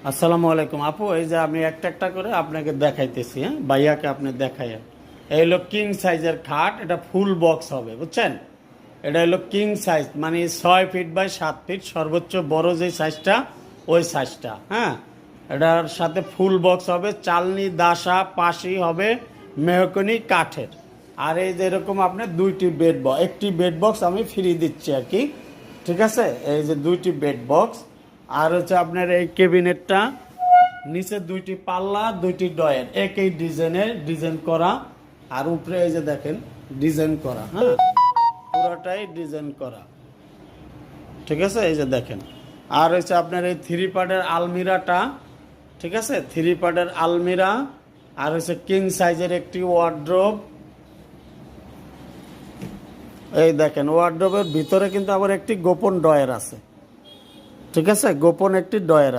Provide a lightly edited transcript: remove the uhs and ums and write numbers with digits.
আসসালামু আলাইকুম আপু, এই যে আমি একটা একটা করে আপনাকে দেখাইতেছি, হ্যাঁ ভাইয়াকে আপনি দেখাই। এই হলো কিং সাইজের খাট, এটা ফুল বক্স হবে বুঝছেন। এটা হলো কিং সাইজ, মানে 6 ফিট বাই 7 ফিট, সর্বোচ্চ বড় যে সাইজটা ওই সাইজটা, হ্যাঁ। এটার সাথে ফুল বক্স হবে, চালনি দাসা পাশি হবে মেহগনি কাঠের। আর এই যে এরকম আপনার দুইটি বেড বক্স, একটি বেড বক্স আমি ফ্রি দিচ্ছি আর কি, ঠিক আছে। এই যে দুইটি বেড বক্স, আর হচ্ছে আপনার এই ক্যাবিনেটটা, নিচে দুইটি পাল্লা দুইটি ডয়ের একই ডিজাইন করা, আর উপরে এই যে দেখেন ডিজাইন করা, হ্যাঁ পুরোটাই ডিজাইন করা, ঠিক আছে। এই যে দেখেন, আর হচ্ছে আপনার এই 3 পার্টের আলমিরাটা, ঠিক আছে, 3 পার্টের আলমিরা, আর হচ্ছে কিং সাইজের একটি ওয়ার্ড্রোব। এই দেখেন ওয়ার্ড্রোবের ভিতরে কিন্তু আবার একটি গোপন ডয়ের আছে, ঠিক আছে, গোপন একটি ডয়ের।